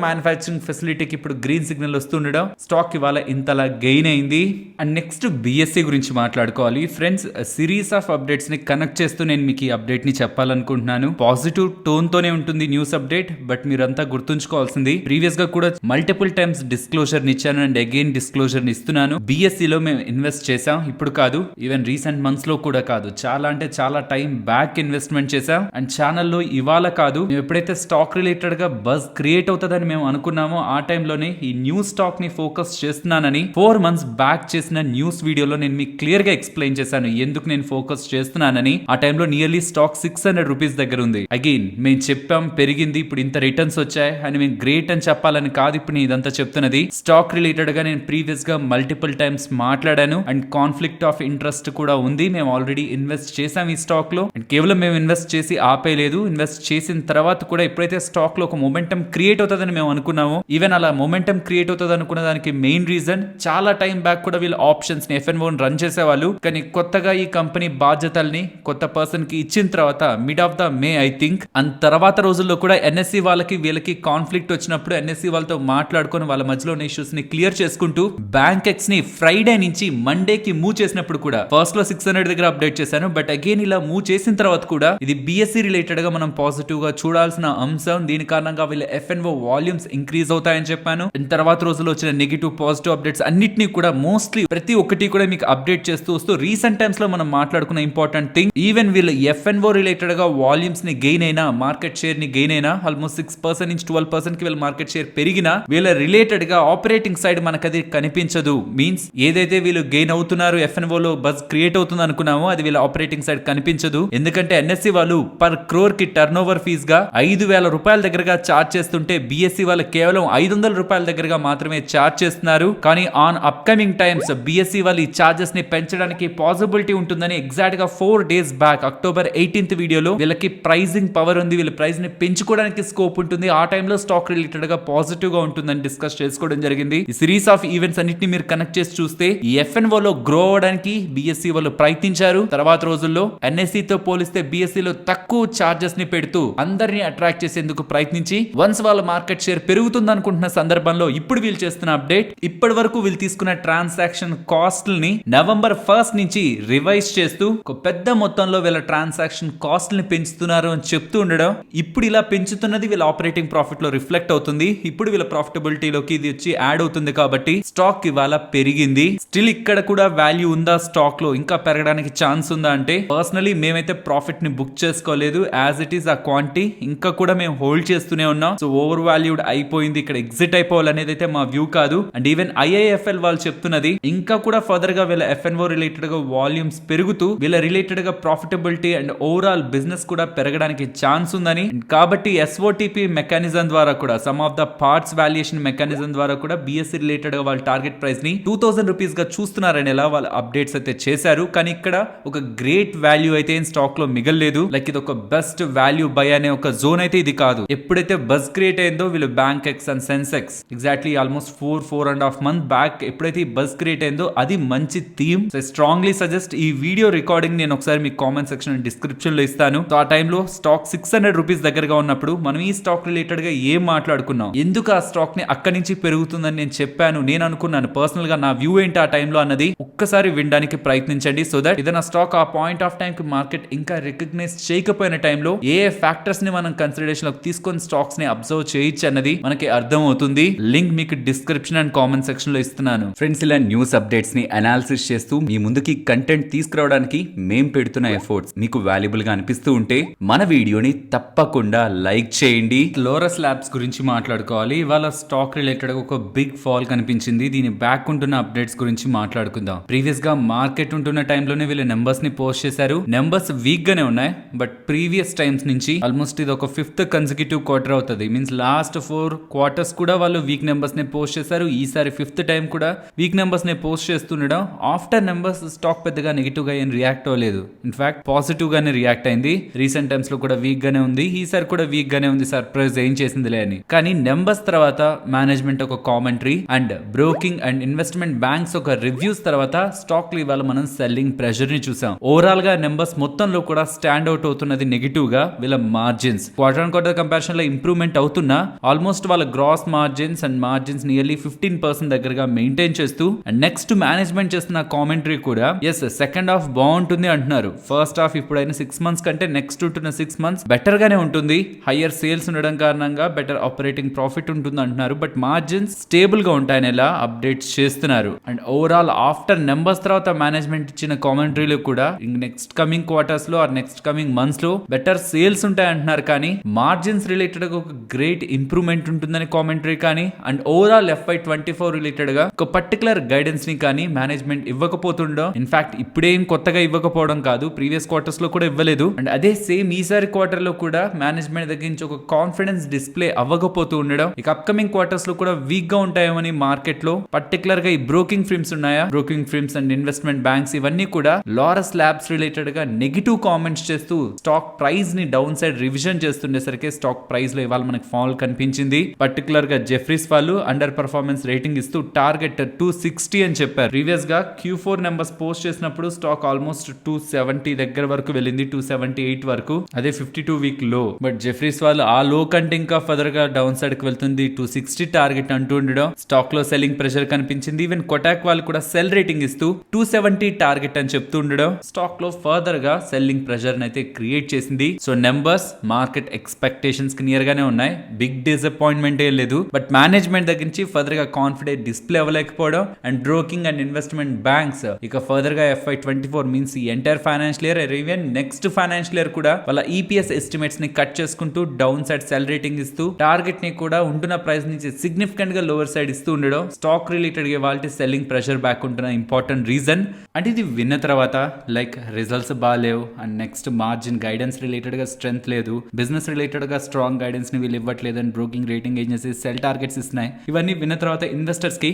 మ్యానుఫ్యాక్చరింగ్ ఫెసిలిటీకి ఇప్పుడు గ్రీన్ సిగ్నల్ వస్తుండడం స్టాక్ ఇవాళ ఇంతలా గెయిన్ అయింది. అండ్ నెక్స్ట్ బిఎస్సి గురించి మాట్లాడుకోవాలి. ఫ్రెండ్స్, సిరీస్ ఆఫ్ అప్డేట్స్ ని కనెక్ట్ చేస్తూ నేను మీకు ఈ అప్డేట్ ని చెప్పాలనుకుంటున్నాను. పాజిటివ్ టోన్ తోనే ఉంటుంది న్యూస్ అప్డేట్. బట్ మీరంతా గుర్తుంచుకోవాల్సింది, ప్రీవియస్ గా కూడా మల్టిపుల్ టైమ్స్ డిస్క్లోజర్ ని ఇచ్చాను అండ్ అగైన్ డిస్క్లోజర్ ని ఇస్తున్నాను. బిఎస్సి లో మేము ఇన్వెస్ట్ చేసాం, ఇప్పుడు కాదు, ఈవెన్ రీసెంట్ మంత్స్ లో కూడా కాదు, చాలా అంటే చాలా టైం బ్యాక్ ఇన్వెస్ట్మెంట్ చేసాం. అండ్ ఛానల్లో ఇవాళ కాదు, మేము ఎప్పుడైతే స్టాక్ రిలేటెడ్ గా బజ్ క్రియేట్ అవుతుందని మేము అనుకున్నామో ఆ టైంలోనే ఈ న్యూ స్టాక్ ని ఫోకస్ చేస్తున్నానని 4 months బ్యాక్ చేసిన న్యూస్ వీడియోలో నేను మీకు క్లియర్ గా ఎక్స్ప్లెయిన్ చేశాను ఎందుకు నేను ఫోకస్ చేస్తున్నానని. ఆ టైంలో నియర్లీ స్టాక్ 600 రూపీస్ దగ్గర ఉంది. అగైన్ మేము చెప్పాం పెరిగింది, ఇప్పుడు ఇంత రిటర్న్స్ వచ్చాయి అని మేము గ్రేట్ అని చెప్పాలని కాదు ఇప్పుడు నేను ఇదంతా చెప్తున్నది. స్టాక్ రిలేటెడ్ గా నేను ప్రీవియస్ గా మల్టిపుల్ టైమ్స్ మాట్లాడాను అండ్ కాన్ఫ్లిక్ట్ ఆఫ్ ఇంట్రెస్ట్ కూడా ఉంది. మేము ఆల్రెడీ ఇన్వెస్ట్ చేసాం ఈ స్టాక్ లో. అండ్ కేవలం మేము ఇన్వెస్ట్ చేసి ఆపేయలేదు, ఇన్వెస్ట్ చేసిన తర్వాత కూడా ఎప్పుడైతే స్టాక్ లో ఒక మొమెంటం క్రియేట్ అవుతుందని మేము అనుకున్నామో, ఈవెన్ అలా మొమెంటం క్రియేట్ అవుతుంది అనుకున్న దానికి మెయిన్ రీజన్ చాలా టైం బ్యాక్ కూడా వీళ్ళు ఆప్షన్స్ ని FNO రన్ చేసేవాళ్ళు. కానీ కొత్తగా ఈ కంపెనీ బాధ్యతల్ని కొత్త పర్సన్ కి ఇచ్చిన తర్వాత mid of the may I think, and తర్వాత రోజుల్లో కూడా NSE వాళ్ళకి వీళ్ళకి కాన్ఫ్లిక్ట్ వచ్చినప్పుడు NSE వాళ్ళతో మాట్లాడుకొని వాళ్ళ మధ్యలో ఉన్న ఇష్యూస్ ని క్లియర్ చేసుకుంటూ బ్యాంక్ ఎక్స్ ని ఫ్రైడే నుంచి మండేకి మూవ్ చేసినప్పుడు కూడా ఫస్ట్ లో 600 దగ్గర అప్డేట్ చేశాను. బట్ అగైన్ ఇలా మూవ్ చేసిన తర్వాత కూడా ఇది BSE రిలేటెడ్ గా మనం పాజిటివ్ గా చూడాల్సిన అంశం. దీని కారణంగా వీళ్ళ FNO వాల్యూమ్స్ ఇంక్రీజ్ అవుతాయని చెప్పాను. తర్వాత రోజుల్లో వచ్చిన నెగిటివ్ పాజిటివ్ అప్డేట్స్ అన్నిటినీ కూడా మోస్ట్లీ ప్రతి ఒక్కటి కూడా మీకు అప్డేట్ చేస్తూ వస్తూ రీసెంట్ టైమ్స్ లో మనం మాట్లాడుకున్న ఇంపార్టెంట్ థింగ్, ఈవెన్ వీళ్ళు FNO రిలేటెడ్ గా వాల్యూమ్స్ ని గెయిన్ అయినా, మార్కెట్ షేర్ ని గెయిన్ అయినా, ఆల్మోస్ట్ 6% నుంచి 12% కి వీళ్ళ మార్కెట్ షేర్ పెరిగినా వీళ్ళ రిలేటెడ్ గా ఆపరేటింగ్ సైడ్ మనకు అది కనిపించదు. మీన్స్ ఏదైతే వీళ్ళు గెయిన్ అవుతున్నారు, FNO లో బజ్ క్రియేట్ అవుతుంది అనుకున్నామో అది వీళ్ళ ఆపరేటింగ్ సైడ్ కనిపించదు. ఎందుకంటే NSE వాళ్ళు పర్ క్రోర్ కి టర్న్ ఓవర్ ఫీజ్ గా 5,000 రూపాయల దగ్గరగా చార్జ్ చేస్తుంటే BSE వాళ్ళు కేవలం 500 రూపాయల దగ్గరగా మాత్రమే చార్జ్ చేస్తున్నారు. కానీ ఆన్ అప్కమింగ్ టైమ్స్ BSE వాళ్ళు ఈ చార్జెస్ ని పెంచడానికి పాసిబిలిటీ ఉంటుందని ఎగ్జాక్ట్ గా 4 days బ్యాక్ October 18th వీడియోలో వీళ్ళకి ప్రైజింగ్ పవర్ ఉంది, వీళ్ళ ప్రైస్ ని పెంచుకోవడానికి స్కోప్ ఉంటుంది, ఆ టైంలో స్టాక్ రిలేటెడ్ గా పాజిటివ్ గా ఉంటుందని డిస్కస్ చేసుకోవడం జరిగింది. ఈ సిరీస్ ఆఫ్ ఈవెంట్స్ అన్నిటిని మీరు కనెక్ట్ చేసి చూస్తే ఈ FNO లో గ్రో అవడానికి BSE వాళ్ళు ప్రయత్నించారు. తర్వాత రోజుల్లో NSE తో పోలిస్తే BSE లో తక్కువ చార్జెస్ ని పెడుతూ అందరినీ అట్రాక్ట్ చేసేందుకు ప్రయత్నించి వన్స్ వాళ్ళ మార్కెట్ షేర్ పెరుగుతుంది అనుకుంటున్న సందర్భంలో ఇప్పుడు వీళ్ళు చేస్తున్న అప్డేట్, ఇప్పటి వరకు వీళ్ళు తీసుకున్న ట్రాన్సాక్షన్ కాస్ట్లని November 1st నుంచి రివైజ్ చేస్తూ ఒక పెద్ద మొత్తంలో వీళ్ళ ట్రాన్సాక్షన్ కాస్ట్ ని పెంచుతున్నారు అని చెప్తూ ఉండడం, ఇప్పుడు ఇలా పెంచుతున్నది వీళ్ళ ఆపరేటింగ్ ప్రాఫిట్ లో రిఫ్లెక్ట్ అవుతుంది. ఇప్పుడు వీళ్ళ ప్రాఫిటబిలిటీలోకి ఇది వచ్చి యాడ్ అవుతుంది. కాబట్టి స్టాక్ ఇవాళ పెరిగింది. స్టిల్ ఇక్కడ కూడా వాల్యూ ఉందా స్టాక్ లో, ఇంకా పెరగడానికి ఛాన్స్ ఉందా అంటే పర్సనలీ మేమైతే ప్రాఫిట్ ని ని బుక్ చేసుకోలేదు. యాజ్ ఇట్ ఈస్ ఆ క్వాంటిటీ ఇంకా కూడా మేము హోల్డ్ చేస్తూనే ఉన్నాం. సో ఓవర్ వాల్యూడ్ అయిపోయింది, ఇక్కడ ఎగ్జిట్ అయిపోవాలనేది అయితే మా వ్యూ కాదు. అండ్ ఈవెన్ ఐఐఎఫ్ఎల్ వాళ్ళు చెప్తున్నది ఇంకా కూడా ఫర్దర్ గా వీళ్ళ ఎఫ్ఎన్ఓ రిలేటెడ్ గా వాల్యూమ్స్ పెరుగుతూ వీళ్ళ రిలేటెడ్ గా ప్రాఫిటబిలిటీ అండ్ ఓవరాల్ బిజినెస్ కూడా పెరగడానికి ఛాన్స్ ఉందని. కాబట్టి ఎస్ఓటిపి మెకానిజం ద్వారా కూడా some of the parts valuation mechanism ద్వారా కూడా బిఎస్సి రిలేటెడ్ గా వాళ్ళ టార్గెట్ ప్రైస్ ని 2000 రూపీస్ గా చూస్తున్నారని ఎలా వాళ్ళు అప్డేట్స్ అయితే చేశారు. కానీ ఇక్కడ ఒక గ్రేట్ వాల్యూ అయితే స్టాక్ లో మిగల్లేదు. లైక్ ఇది ఒక బెస్ట్ వాల్యూ బై అనే ఒక జోన్ అయితే ఇది కాదు. ఎప్పుడైతే బజ్ క్రియేట్ అయిందో వీళ్ళు bank X and Sensex exactly almost 4.5 months back ఎప్పుడైతే ఈ బజ్ క్రియేట్ అయిందో అది మంచి థీమ్. సో స్ట్రాంగ్లీ సజెస్ట్ ఈ వీడియో రికార్డింగ్ నేను ఒకసారి మీ కామెంట్ సెక్షన్ డిస్క్రిప్షన్ లో ఇస్తాను. సో ఆ టైంలో స్టాక్ 600 రూపీస్ దగ్గరగా ఉన్నప్పుడు మనం ఈ స్టాక్ రిలేటెడ్ గా ఏం మాట్లాడుకున్నాం, ఎందుకు ఆ స్టాక్ ని అక్కడి నుంచి పెరుగుతుందని నేను చెప్పాను, నేను అనుకున్నాను పర్సనల్ గా నా వ్యూ ఏంటి ఆ టైంలో అన్నది ఒక్కసారి వినడానికి ప్రయత్నించండి. సో దట్ ఏదైనా స్టాక్ ఆ పాయింట్ ఆఫ్ టైం కి మార్కెట్ ఇంకా రికగ్నైజ్ చేయకపోయిన టైంలో ఏ ఫ్యాక్టర్స్ ని మనం కన్సిడరేషన్ లోకి తీసుకొని స్టాక్స్ ని అబ్జర్వ్ చేయొచ్చు అన్నది మనకి అర్థం అవుతుంది. లింక్ మీకు డిస్క్రిప్షన్ అండ్ కామెంట్ సెక్షన్ లో ఇస్తున్నాను. ఫ్రెండ్స్, ఇలా న్యూస్ అప్డేట్స్ ని అనాలిసిస్ చేస్తూ మీ ముందుకి కంటెంట్ తీసుకురావడానికి మేం పెడుతున్న ఎఫర్ట్స్ మీకు వాల్యుబుల్ గా అనిపిస్తూ ఉంటే మన వీడియోని తప్పకుండా లైక్ చేయండి. లోరస్ ల్యాబ్స్ గురించి మాట్లాడుకోవాలి. ఇవాళ స్టాక్ రిలేటెడ్ ఒక బిగ్ ఫాల్ కనిపించింది. దీని బ్యాక్ ఉంటున్న అప్డేట్స్ గురించి మాట్లాడుకుందాం. ప్రీవియస్ గా మార్కెట్ ఉంటున్న టైంలోనే వీళ్ళు నెంబర్స్ ని పోస్ట్ చేశారు. నెంబర్స్ వీక్ గానే ఉన్నాయి. బట్ ప్రీవియస్ టైమ్స్ నుంచి ఆల్మోస్ట్ ఇది ఒక 5th కన్సిక్యూటివ్ క్వార్టర్ అవుతుంది. మీన్స్ లాస్ట్ 4 quarters కూడా వాళ్ళు వీక్ నెంబర్స్ ని పోస్ట్ చేశారు. ఈసారి 5th టైం కూడా వీక్ నెంబర్స్ ని పోస్ట్ చేస్తుండడం. ఆఫ్టర్ నెంబర్స్ స్టాక్ పెద్దగా నెగిటివ్ గా ఏం రియాక్ట్ అవ్వలేదు. ఇన్ఫాక్ట్ పాజిటివ్ గానే రియాక్ట్ అయింది. రీసెంట్ టైమ్స్ లో కూడా వీక్ గానే ఉంది. ఈసారి కూడా వీక్ గానే ఉంది. సర్ప్రైజ్ ఏం చేసిందిలే అని. కానీ నెంబర్స్ తర్వాత మేనేజ్మెంట్ ఒక commentary and broking and investment banks ఒక రివ్యూస్ తర్వాత స్టాక్ లో ఇవాళ మనం సెల్లింగ్ ప్రెషర్ ని చూసాం. ఓవరాల్ గా నెంబర్స్ మొత్తంలో కూడా స్టాండ్ అవుట్ అవుతున్నది నెగిటివ్ గా వీళ్ళ margins. Quarter on quarter comparison లో ఇంప్రూవ్మెంట్ అవుతున్నా ఆల్మోస్ట్ వాళ్ళ gross margins and margins nearly 15% దగ్గరగా మెయింటైన్ చేస్తూ అండ్ నెక్స్ట్ మేనేజ్మెంట్ చేస్తున్న కామెంటరీ కూడా ఎస్ సెకండ్ హాఫ్ బాగుంటుంది అంటున్నారు. ఫస్ట్ హాఫ్ ఇప్పుడైనా 6 months కంటే నెక్స్ట్ ఉంటున్న 6 months బెటర్ గానే ఉంటుంది. హయ్యర్ సేల్స్ ఉండడం కారణంగా బెటర్ ఆపరేటింగ్ ప్రాఫిట్ ఉంటుంది అంటున్నారు. బట్ మార్జిన్స్ స్టేబుల్ గా ఉంటాయని ఎలా అప్డేట్స్ చేస్తున్నారు. అండ్ ఓవరాల్ ఆఫ్టర్ నెంబర్స్ తర్వాత మేనేజ్మెంట్ ఇచ్చిన కామెంటరీలో కూడా నెక్స్ట్ కమింగ్ క్వార్టర్స్ లో ఆర్ నెక్స్ట్ కమింగ్ మంత్స్ లో బెటర్ సేల్స్ ఉంటాయి అంటున్నారు. కానీ మార్జిన్స్ రిలేటెడ్ గా ఒక గ్రేట్ ఇంప్రూవ్మెంట్ ఉంటుందని కామెంటరీ కానీ అండ్ ఓవరాల్ FY24 రిలేటెడ్ గా ఒక పర్టికులర్ గైడెన్స్ ని కానీ మేనేజ్మెంట్ ఇవ్వకపోతుండో. ఇన్ఫాక్ట్ ఇప్పుడేం కొత్తగా ఇవ్వకపోవడం కాదు, ప్రీవియస్ క్వార్టర్స్ లో కూడా ఇవ్వలేదు. అండ్ అదే సేమ్ ఈసారి క్వార్టర్ లో కూడా మేనేజ్మెంట్ దగ్గర నుంచి ఒక కాన్ఫిడెన్స్ డిస్ప్లే అవ్వకపోతూ ఉండడం. ఇక అప్కమింగ్ క్వార్టర్స్ లో కూడా వీక్ గా ఉంటాయేమని మార్కెట్ లో పర్టికులర్ గా ఈ బ్రోకింగ్ ఫిర్మ్స్ ఉన్నాయా, broking firms and investment banks ఇవన్నీ కూడా లారస్ ల్యాబ్స్ రిలేటెడ్ గా నెగిటివ్ కామెంట్స్ చేస్తూ స్టాక్ ప్రైస్ ని డౌన్ సైడ్ రివిజన్ చేస్తుండేసరికి స్టాక్ ప్రైస్ లో ఇవాళ మనకి ఫాల్ కనిపించింది. పర్టికులర్ గా జెఫ్రీస్ వాళ్ళు అండర్ పర్ఫార్మెన్స్ రేటింగ్ ఇస్తూ టార్గెట్ 260 అని చెప్పారు. ప్రీవియస్ గా Q4 నెంబర్స్ పోస్ట్ చేసినప్పుడు స్టాక్ ఆల్మోస్ట్ 270 దగ్గర వరకు వెళ్ళింది, 278 వరకు. అదే 52 వీక్ లో. బట్ జెఫ్రీస్ వాళ్ళు ఆ లో కంటే ఇంకా ఫర్దర్ గా డౌన్ సైడ్ కి వెళ్తుంది. 260 టార్గెట్ అంటూ ఉండడం స్టాక్ లో సెల్లింగ్ ప్రెషర్ కనిపించింది. ఈవెన్ కొటాక్ వాళ్ళు కూడా సెల్ రేటింగ్ ఇస్తూ 270 టార్గెట్ అని చెప్తూ ఉండడం స్టాక్ లో ఫర్దర్ గా సెల్లింగ్ ప్రెషర్ అయితే క్రియేట్ చేసింది. సో నెంబర్స్ మార్కెట్ ఎక్స్పెక్టేషన్స్ కి నియర్ గానే ఉన్నాయి. బిగ్ డిసప్పాయింట్మెంట్ ఏ లేదు. బట్ మేనేజ్మెంట్ దగ్గర నుంచి ఫర్దర్ గా కాన్ఫిడెంట్ డిస్ప్లే అవ్వలేకపోవడం and broking and investment banks ఇక ఫర్దర్ గా FY24 మీన్స్ ఈ entire financial year even next financial year కూడా వాళ్ళ ఈపీఎస్ ఎస్టిమేట్స్ ని కట్ చేసుకుంటూ డౌన్ సైడ్ సెల్ రేటింగ్ ఇస్తూ టార్గెట్ ని కూడా ఉంటున్న ప్రైస్ నుంచి సిగ్నిఫికెంట్ గా లోవర్ సైడ్ ఇస్తూ ఉండడం స్టాక్ రిలేటెడ్ గా వాళ్ళ సెల్లింగ్ ప్రెషర్ బ్యాక్ ఉంటున్న ఇంపార్టెంట్ రీజన్. అంటే ఇది విన్న తర్వాత లైక్ రిజల్ట్స్ బాగాలేవు and next margin guidance related గా స్ట్రెంత్ లేదు, బిజినెస్ రిలేటెడ్ గా స్ట్రాంగ్ గైడెన్స్ ని వీళ్ళు ఇవ్వట్లేదు and broking rating agency cell targets ఇస్తున్నాయి. ఇవన్నీ విన్న తర్వాత ఇన్వెస్టర్స్ కి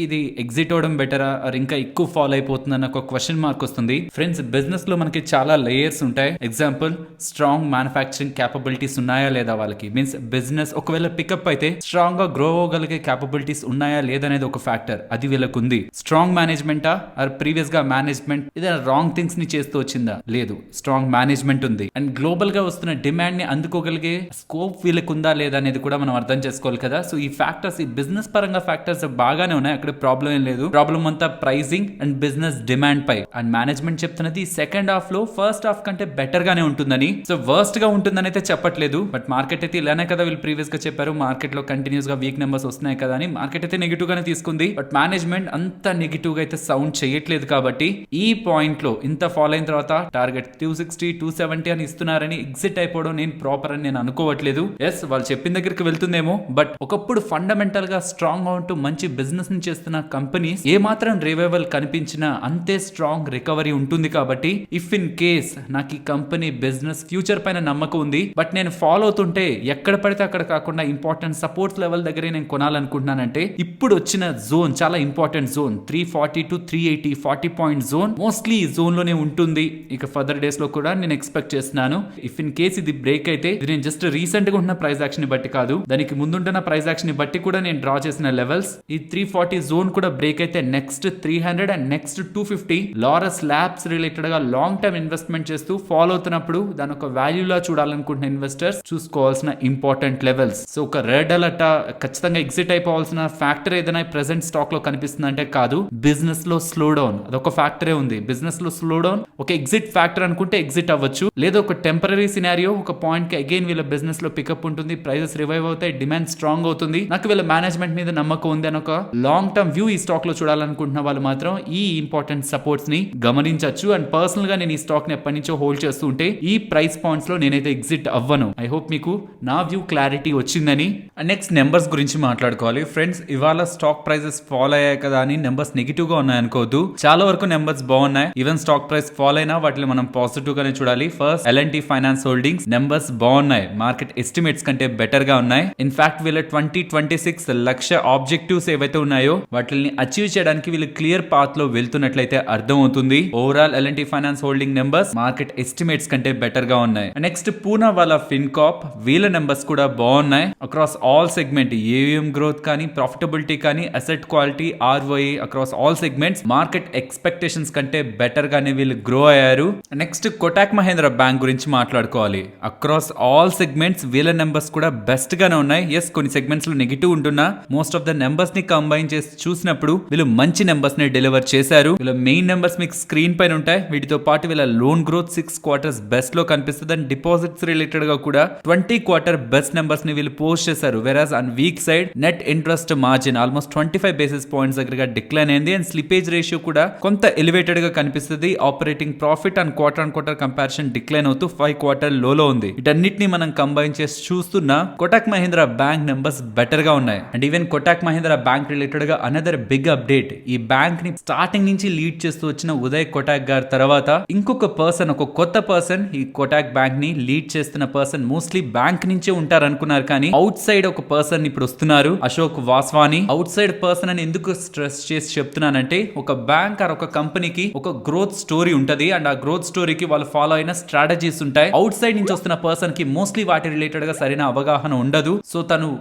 ఇది ఎగ్జిట్ అవడం బెటరా ఆర్ ఇంకా ఎక్కువ ఫాలో అయిపోతుందన్న ఒక క్వశ్చన్ మార్క్ వస్తుంది. ఫ్రెండ్స్, బిజినెస్ లో మనకి చాలా లేయర్స్ ఉంటాయి. ఎగ్జాంపుల్ స్ట్రాంగ్ మ్యానుఫ్యాక్చరింగ్ క్యాపబిలిటీస్ ఉన్నాయా లేదా వాళ్ళకి. మీన్స్ బిజినెస్ ఒకవేళ పికప్ అయితే స్ట్రాంగ్ గా గ్రో అవ్వగలిగే క్యాపబిలిటీస్ ఉన్నాయా లేదనేది ఒక ఫ్యాక్టర్. అది వీళ్ళకు ఉంది. స్ట్రాంగ్ మేనేజ్మెంటా ఆర్ ప్రీవియస్ గా మేనేజ్మెంట్ ఏదైనా రాంగ్ థింగ్స్ ని చేస్తూ వచ్చిందా, లేదు. స్ట్రాంగ్ మేనేజ్మెంట్ ఉంది అండ్ గ్లోబల్ గా వస్తున్న డిమాండ్ ని అందుకోగలిగే స్కోప్ వీళ్ళకు ఉందా లేదా అనేది కూడా మనం అర్థం చేసుకోవాలి కదా. సో ఈ ఫ్యాక్టర్స్, ఈ బిజినెస్ పరంగా ఫ్యాక్టర్స్ బాగానే ఉన్నాయి. అక్కడ ప్రాబ్లం ఏం లేదు. ప్రాబ్లం అంతా ప్రైసింగ్ అండ్ బిజినెస్ డిమాండ్ పై. అండ్ మేనేజ్మెంట్ చెప్తున్నది సెకండ్ హాఫ్ లో ఫస్ట్ హాఫ్ కంటే బెటర్ గానే ఉంటుందని. సో వర్స్ట్ గా ఉంటుందని అయితే చెప్పట్లేదు. బట్ మార్కెట్ అయితే ఇలానే కదా వీళ్ళు ప్రీవియస్ గా చెప్పారు. మార్కెట్ లో కంటిన్యూస్ గా వీక్ నెంబర్స్ వస్తున్నాయి కదా అని మార్కెట్ అయితే నెగిటివ్ గానే తీసుకుంది. బట్ మేనేజ్మెంట్ అంత నెగిటివ్ గా అయితే సౌండ్ చేయట్లేదు. కాబట్టి ఈ పాయింట్ లో ఇంత ఫాలో అయిన తర్వాత టార్గెట్ 260 260 270 అని ఇస్తున్నారని ఎగ్జిట్ అయిపోవడం నేను ప్రాపర్ అని నేను అనుకోవట్లేదు. ఎస్, వాళ్ళు చెప్పిన దగ్గరికి వెళ్తుందేమో, బట్ ఒకప్పుడు ఫండమెంటల్ గా స్ట్రాంగ్ గా ఉంటూ మంచి బిజినెస్ ని చేస్తున్న కంపెనీస్ ఏ మాత్రం రివైవల్ కనిపించినా అంతే స్ట్రాంగ్ రికవరీ ఉంటుంది. కాబట్టి ఇఫ్ ఇన్ కేస్ నాకు ఈ కంపెనీ బిజినెస్ ఫ్యూచర్ పైన నమ్మకం ఉంది, బట్ నేను ఫాలో అవుతుంటే ఎక్కడ పడితే అక్కడ కాకుండా ఇంపార్టెంట్ సపోర్ట్స్ లెవెల్ దగ్గరే నేను కొనాలనుకుంటున్నానంటే ఇప్పుడు వచ్చిన జోన్ చాలా important zone 340 to 380 40 point zone mostly ఈ జోన్ లోనే ఉంటుంది. ఇక ఫర్దర్ డేస్ లో కూడా నేను ఎక్స్పెక్ట్ చేస్తున్నాను. ఇఫ్ ఇన్ కేస్ ఇది బ్రేక్ అయితే ఇది నేను జస్ట్ రీసెంట్ గా ఉన్న ప్రైస్ యాక్షన్ ని బట్టి కాదు, దానికి ముందుంటున్న ప్రైస్ యాక్షన్ ని బట్టి కూడా నేను డ్రా చేసిన లెవెల్స్. ఈ 340 జోన్ కూడా బ్రేక్ అయితే next 300 and next 250 Laurus Labs related గా లాంగ్ టర్మ్ ఇన్వెస్ట్మెంట్ చేస్తూ ఫాలో అవుతున్నప్పుడు దాని ఒక వాల్యూ లా చూడాలనుకుంటున్న ఇన్వెస్టర్స్ చూసుకోవాల్సిన ఇంపార్టెంట్ లెవెల్స్. సో ఒక రెడ్ అలర్ట్ ఖచ్చితంగా ఎగ్జిట్ అయిపోవాల్సిన ఫ్యాక్టర్ ఏదైనా ప్రెసెంట్ స్టాక్ లో కనిపిస్తుంది అంటే కాదు, బిజినెస్ లో స్లో డౌన్ అదొక ఫ్యాక్టరే ఉంది. బిజినెస్ లో స్లో డౌన్ ఒక ఎగ్జిట్ ఫ్యాక్టర్ అనుకుంటే ఎగ్జిట్ అవ్వచ్చు, లేదా ఒక టెంపరీ సినారియో ఒక పాయింట్ కి అగైన్ వీళ్ళ బిజినెస్ లో పికప్ ఉంటుంది, ప్రైజెస్ రివైవ్ అవుతాయి, డిమాండ్ స్ట్రాంగ్ అవుతుంది, నాకు వీళ్ళ మేనేజ్మెంట్ మీద నమ్మకం ఉంది అని ఒక లాంగ్ టర్మ్ వ్యూ ఈ స్టాక్ లో చూడాలనుకుంటున్న వాళ్ళు మాత్రం ఈ ఇంపార్టెంట్ సపోర్ట్స్ ని గమనించవచ్చు. అండ్ పర్సనల్ గా నేను ఈ స్టాక్ ని ఎప్పటి నుంచో హోల్డ్ చేస్తూ ఉంటే ఈ ప్రైస్ పాయింట్స్ లో నేనైతే ఎగ్జిట్ అవ్వను. ఐ హోప్ మీకు నా వ్యూ క్లారిటీ వచ్చిందని. నెక్స్ట్ నెంబర్స్ గురించి మాట్లాడుకోవాలి ఫ్రెండ్స్. ఇవాళ స్టాక్ ప్రైజెస్ ఫాల్ అయ్యాయి కదా అని నెంబర్స్ నెగిటివ్ గా ఉన్నాయి అనుకోవద్దు. చాలా వరకు నెంబర్స్ బాగున్నాయి. ఈవెన్ స్టాక్ ప్రైస్ ఫాల్ అయినా వాటిని మనం పాజిటివ్ గానే చూడాలి. First L&T finance holdings numbers బాగున్నాయి, మార్కెట్ ఎస్టిమేట్స్ కంటే బెటర్ గా ఉన్నాయి. ఇన్ఫాక్ట్ వీళ్ళ 2026 లక్ష ఆబ్జెక్టివ్స్ ఏవైతే ఉన్నాయో వాటిని అచీవ్ చేయడానికి వీళ్ళు క్లియర్ పాత్ లో వెళ్తున్నట్లయితే అర్థం అవుతుంది. Overall L&T finance holding numbers market estimates కంటే బెటర్ గా ఉన్నాయి. నెక్స్ట్ పూనా వాళ్ళ ఫిన్కాప్ వీళ్ళ నెంబర్స్ కూడా బాగున్నాయి. Across all segment AM growth కానీ ప్రాఫిటబిలిటీ కానీ asset quality ROE across all segments market expectations కంటే బెటర్ గానే వీళ్ళు గ్రో అయ్యారు. నెక్స్ట్ కోటాక్ మహేంద్ర బ్యాంక్ గురించి మాట్లాడుకోవాలి. అక్రాస్ ఆల్ సెగ్మెంట్స్ వీళ్ళ నెంబర్స్ కూడా బెస్ట్ గానే ఉన్నాయి. ఎస్, కొన్ని సెగ్మెంట్స్ లో నెగిటివ్ ఉంటున్నా మోస్ట్ ఆఫ్ ద నెంబర్స్ ని కంబైన్ చేసి చూసినప్పుడు వీళ్ళు మంచి నెంబర్స్ ని డెలివర్ చేశారు. వీళ్ళ మెయిన్ నెంబర్స్ మీకు స్క్రీన్ పైన ఉంటాయి. వీటితో పాటు వీళ్ళ లోన్ గ్రోత్ 6 క్వార్టర్స్ బెస్ట్ లో కనిపిస్తుంది. అండ్ డిపాజిట్స్ రిలేటెడ్ గా కూడా 20 క్వార్టర్ బెస్ట్ నెంబర్స్ ని వీళ్ళు పోస్ట్ చేశారు. వెరాజ్ on week side net interest margin almost 25 basis points దగ్గరగా డిక్లైన్ అయింది. అండ్ స్లిపేజ్ రేషియో కూడా కొంత ఎలివేటెడ్ గా కనిపిస్తుంది. Operating profit and quarter comparison decline అవుతూ 5 క్వార్టర్ లోలో ఉంది. వీటన్నిటిని మనం కంబైన్ చేసి చూస్తున్నా Kotak Mahindra bank numbers better గా ఉన్నాయి. And even Kotak Mahindra bank related గా అనదర్ బిగ్ అప్డేట్, ఈ బ్యాంక్ ని స్టార్టింగ్ నుంచి లీడ్ చేస్తూ వచ్చిన ఉదయ్ కోటాక్ గారి తర్వాత ఇంకొక పర్సన్, ఒక కొత్త పర్సన్ ఈ కోటాక్ బ్యాంక్ ని లీడ్ చేస్తున్న పర్సన్ మోస్ట్లీ బ్యాంక్ నుంచే ఉంటారు అనుకున్నారు, కానీ అవుట్ సైడ్ ఒక పర్సన్ ఇప్పుడు వస్తున్నారు, Ashok Vaswani. Out side person అని ఎందుకు స్ట్రెస్ చేసి చెప్తున్నానంటే ఒక బ్యాంక్ ఆర్ ఒక కంపెనీకి ఒక గ్రోత్ స్టోరీ ఉంటది. అండ్ ఆ గ్రోత్ స్టోరీకి వాళ్ళు ఫాలో అయిన స్ట్రాటజీస్ ఉంటాయి. అవుట్ సైడ్ నుంచి వస్తున్న పర్సన్ కి మోస్ట్లీ వాటి రిలేటెడ్ గా సరైన అవగాహన ఉండదు. సో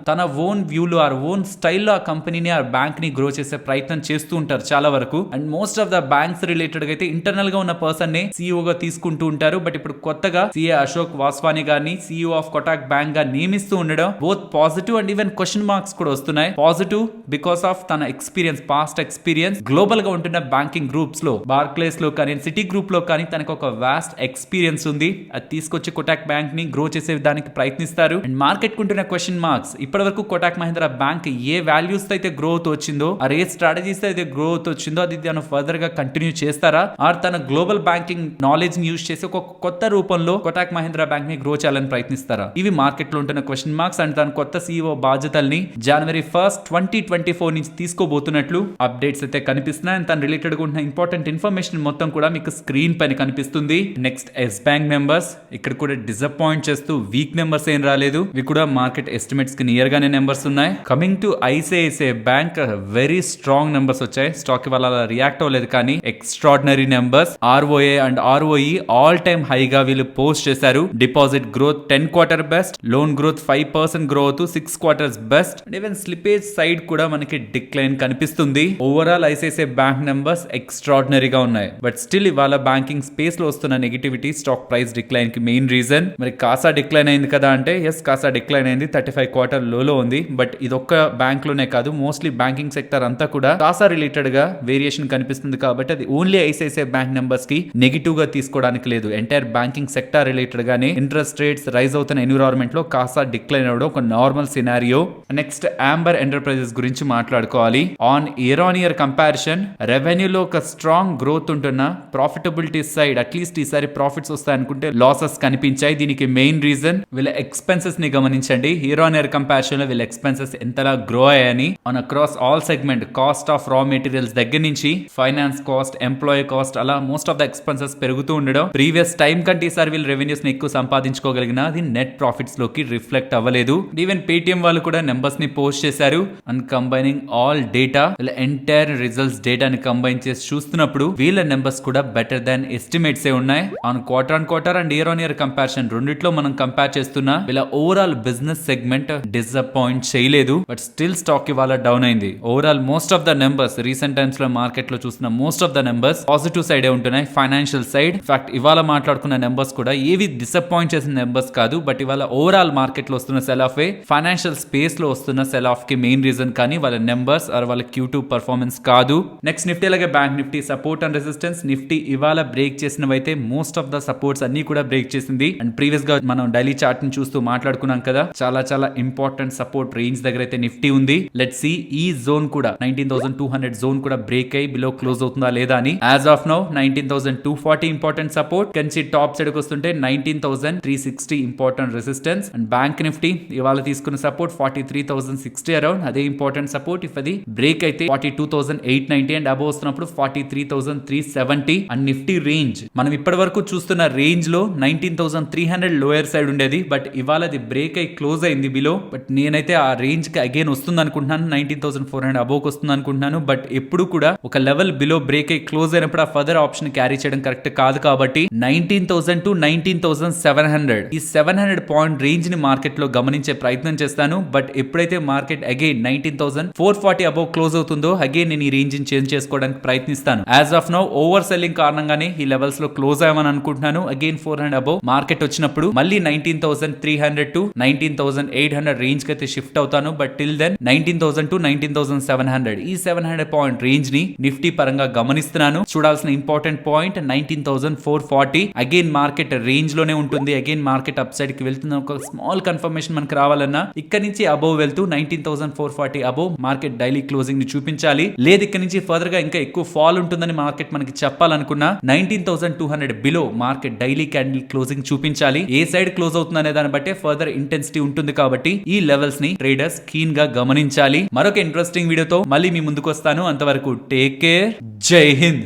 తన ఓన్ వ్యూలో ఆర్ ఓన్ స్టైల్లో ఆ కంపెనీని ఆ బ్యాంక్ ని గ్రో చేసే ప్రయత్నం చేస్తూ ఉంటారు చాలా వరకు. And most of the banks related గా అయితే ఇంటర్నల్ గా ఉన్న పర్సన్ ని CEO గా తీసుకుంటూ ఉంటారు. బట్ ఇప్పుడు కొత్తగా CA అశోక్ వాస్వాని గారిని CEO ఆఫ్ కోటాక్ బ్యాంక్ గా నియమిస్తూ ఉండడం both positive and even question marks కూడా వస్తున్నాయి. పాజిటివ్ బికాస్ ఆఫ్ తన ఎక్స్పీరియన్స్, పాస్ట్ ఎక్స్పీరియన్స్ గ్లోబల్ గా ఉంటున్న బ్యాంకింగ్ గ్రూప్స్ లో, బార్క్లేస్ లో కానీ సిటీ గ్రూప్ లో కానీ తనకు ఒక వాస్ట్ ఎక్స్పీరియన్స్ ఉంది. అది తీసుకొచ్చి కోటాక్ బ్యాంక్ ని గ్రో చేసే దానికి ప్రయత్నిస్తారు. అండ్ మార్కెట్ కుంటున్న క్వశ్చన్ మార్క్స్, ఇప్పటి వరకు కోటాక్ మహీంద్ర బ్యాంక్ ఏ వాల్యూస్ అయితే గ్రోత్ వచ్చిందో ఆర్ ఏ స్ట్రాటజీస్ అయితే గ్రోత్ వచ్చిందో అది తను ఫర్దర్ గా కంటిన్యూ చేస్తారా, ఆర్ తన గ్లోబల్ బ్యాంకింగ్ నాలెడ్జ్ ని యూజ్ చేసి ఒక కొత్త రూపంలో కోటాక్ మహీంద్ర బ్యాంక్ ని గ్రో చేయాలని ప్రయత్నిస్తారా? ఇవి మార్కెట్ లో ఉంటున్న క్వశ్చన్ మార్క్స్. అండ్ తన కొత్త CEO బాధ్యతల్ని January 1st 2024 నుంచి తీసుకోబోతున్నట్లు అప్డేట్స్ అయితే కనిపిస్తున్నాయి. అండ్ తన రిలేటెడ్ గా ఉన్న ఇంపార్టెంట్ ఇన్ఫర్మేషన్ మొత్తం కూడా మీకు స్క్రీన్ పైన కనిపిస్తుంది. నెక్స్ట్ ఎస్ బ్యాంక్ నెంబర్స్ ఇక్కడ కూడా డిసప్పాయింట్ చేస్తూ వీక్ నెంబర్స్ ఏం రాలేదు. ఇవి కూడా మార్కెట్ ఎస్టిమేట్స్ కి నియర్ గానే నెంబర్స్ ఉన్నాయి. Coming to ICICI bank very strong numbers వచ్చాయి. స్టాక్ ఇవాళ రియాక్ట్ అవ్వలేదు, కానీ extraordinary numbers ROA and ROE all time హైగా వీళ్ళు పోస్ట్ చేశారు. Deposit growth 10 quarter best, loan growth 5% grow అవుతూ 6 quarters best. And even slippage side కూడా మనకి డిక్లైన్ కనిపిస్తుంది. ఓవరాల్ ICICI బ్యాంక్ నెంబర్స్ ఎక్స్ట్రాడినరీగా ఉన్నాయి. బట్ స్టిల్ ఇవాళ బ్యాంకింగ్ స్పేస్ లో వస్తున్న నెగిటివిటీ స్టాక్ ప్రైస్ డిక్లైన్ కి మెయిన్ రీజన్. మరి కాసా డిక్లైన్ అయింది కదా అంటే ఎస్, కాసా డిక్లైన్ అయింది, 35 క్వార్టర్ లోలో ఉంది. బట్ ఇదొక్క బ్యాంక్ లోనే కాదు, మోస్ట్లీ బ్యాంకింగ్ సెక్టర్ అంతా కూడా కాసా రిలేటెడ్ గా వేరియేషన్ కనిపిస్తుంది. కాబట్టి అది ఓన్లీ ICICI బ్యాంక్ నెంబర్స్ కి నెగిటివ్ గా తీసుకోవడానికి లేదు. ఎంటైర్ బ్యాంకింగ్ సెక్టర్ రిలేటెడ్ గానే ఇంట్రెస్ట్ రేట్స్ రైజ్ అవుతున్న ఎన్విరాన్మెంట్ లో కాసా డిక్లైన్ అవ్వడం ఒక normal scenario. Next Amber Enterprises గురించి మాట్లాడుకోవాలి. ఆన్ ఇయర్ కంపారిజన్ రెవెన్యూలో ఒక స్ట్రాంగ్ గ్రోత్ ఉంటున్న, ప్రాఫిటబిలిటీ సైడ్ అట్లీస్ట్ ఈసారి ఈసారి ప్రాఫిట్స్ వస్తాయి అనుకుంటే లాసెస్ కనిపించాయి. దీనికి మెయిన్ రీజన్ వీళ్ళ ఎక్స్పెన్సెస్ ని గమనించండి. ఇయర్ ఆన్ ఇయర్ కంపారిజన్ లో వీళ్ళ ఎక్స్పెన్సెస్ ఎంతలా గ్రో అయ్యాయని on across all segment, cost of రా మెటీరియల్స్ దగ్గర నుంచి ఫైనాన్స్ కాస్ట్, ఎంప్లాయీ కాస్ట్, అలా మోస్ట్ ఆఫ్ ద ఎక్స్పెన్సెస్ పెరుగుతూ ఉండడం ప్రీవియస్ టైం కంటే ఈసారి వీళ్ళు రెవెన్యూస్ ని ఎక్కువ సంపాదించుకోగలిగిన అది నెట్ ప్రాఫిట్స్ లోకి రిఫ్లెక్ట్ అవ్వలేదు. ఈవెన్ పేటిఎం వాళ్ళు కూడా నెంబర్స్ ని పోస్ట్ చేశారు. అండ్ కంబైనింగ్ ఆల్ డేటా, వీళ్ళ ఎంటైర్ రిజల్ట్స్ డేటాని కంబైన్ చేసి చూస్తున్నప్పుడు వీళ్ళ నెంబర్స్ కూడా బెటర్ దాన్ ఎస్టిమేట్స్ ఏ ఉన్నాయి. On quarter and year on year comparison రెండిట్లో మనం కంపేర్ చేస్తున్నా వీళ్ళ ఓవరాల్ బిజినెస్ సెగ్మెంట్ డిసప్పాయింట్ చేయలేదు. బట్ స్టిల్ స్టాక్ ఇవాళ డౌన్ అయింది. Overall most of the numbers recent times లో మార్కెట్ లో చూసిన most of the numbers positive side ఉంటున్నాయి. ఫైనాన్షియల్ సైడ్ ఫ్యాక్ట్ ఇవాళ మాట్లాడుకున్న నెంబర్స్ కూడా ఏవి డిసప్పాయింట్ చేసిన నెంబర్స్ కాదు. బట్ ఇవాళ ఓవరాల్ మార్కెట్ లో వస్తున్న సెల్ ఆఫ్ ఫైనాన్షియల్ స్పేస్ లో వస్తున్న సెల్ ఆఫ్ కి మెయిన్ రీజన్, కానీ వాళ్ళ నెంబర్స్ ఆర్ వాళ్ళ Q2 పర్ఫార్మెన్స్ కాదు. నెక్స్ట్ నిఫ్టీ అలాగే bank Nifty support and resistance. Nifty ఇవాళ బ్రేక్ చేసినవైతే మోస్ట్ ఆఫ్ ద సపోర్ట్స్ అన్ని కూడా బ్రేక్ చేసింది. అండ్ ప్రీవియస్ గా మనం డైలీ చార్ట్ ని చూస్తూ మాట్లాడుకున్నాం కదా, చాలా ఇంపార్టెంట్ సపోర్ట్ రేంజ్ దగ్గర అయితే నిఫ్టీ ఉంది. లెట్స్ సీ ఈ జోన్ కూడా 19,200 జోన్ కూడా బ్రేక్ అయ్యి బిలో క్లోజ్ అవుతుందా లేదా అని. As of now 19,240 important support, Kanchi top side కి వస్తుంటే 19,360 important resistance. And bank Nifty ఇవాళ తీసుకున్న సపోర్ట్ 43,060 అరౌండ్, అదే ఇంపార్టెంట్ సపోర్ట్. ఇఫ్ అది బ్రేక్ అయితే 42,890 అండ్ అబోవ్ వస్తున్నప్పుడు 43,370. అండ్ నిఫ్టీ రేంజ్ మనం ఇప్పటి వరకు చూస్తున్న రేంజ్ లో 19,300 లోయర్ సైడ్ ఉండేది. బట్ ఇవాళ అది బ్రేక్ అయి క్లోజ్ అయింది బిలో. బట్ నేనైతే ఆ రేంజ్ కి అగైన్ వస్తుంది అనుకుంటున్నాను, 19,400 అబోవ్ వస్తుంది అనుకుంటున్నాను. బట్ ఎప్పుడు కూడా ఒక లెవెల్ బిలో బ్రేక్ అయి క్లోజ్ అయినప్పుడు ఆ ఫర్దర్ ఆప్షన్ క్యారీ చేయడం కరెక్ట్ కాదు. కాబట్టి 19,000 to 19,700 ఈ 700 పాయింట్ రేంజ్ ని మార్కెట్ లో గమనించే ప్రయత్నం చేస్తాను. బట్ ఎప్పుడైతే మార్కెట్ అగైన్ 19,440 అబోవ్ క్లోజ్ అవుతుందో అగైన్ నేను ఈ రేంజ్ ని చేంజ్ చేసుకోవడానికి ప్రయత్నిస్తాను. As of now over selling కారణంగానే ఈ లెవెల్స్ లో క్లోజ్ అయ్యామని అనుకుంటున్నాను. అగైన్ 400 అబోవ్ మార్కెట్ వచ్చినప్పుడు మళ్ళీ 19,300 to 19,800 రేంజ్ కి అయితే షిఫ్ట్ అవుతాను. బట్ టిల్ దెన్ 19,000 to 19,700 ఈ 700 పాయింట్ రేంజ్ ని నిఫ్టీ పరంగా గమనిస్తున్నాను. చూడాల్సిన important point 19,440 again market range లోనే ఉంటుంది. అగైన్ మార్కెట్ అప్ సైడ్ కి వెళ్తున్న ఒక స్మాల్ కన్ఫర్మేషన్ మనకు రావాలన్నా ఇక్కడ నుంచి అబోవ్ వెళ్తూ 19,440 అబోవ్ మార్కెట్ డైలీ క్లోజింగ్ ని చూపించాలి. లేదు ఇక్కడ నుంచి ఫర్దర్ గా ఇంకా ఎక్కువ ఫాల్ ఉంటుందని మార్కెట్ మనకి చెప్పాలనుకున్నా 19,200 below market daily candle closing చూపించాలి. ఏ సైడ్ క్లోజ్ అవుతుంది అనే దాన్ని బట్టే ఫర్దర్ ఇంటెన్సిటీ ఉంటుంది. కాబట్టి ఈ లెవెల్స్ ని ట్రేడర్స్ కీన్ గా గమనించాలి. మరొక ఇంట్రెస్టింగ్ వీడియోతో మళ్ళీ మీ ముందుకు వస్తాను. అంతవరకు టేక్ కేర్, జై హింద్.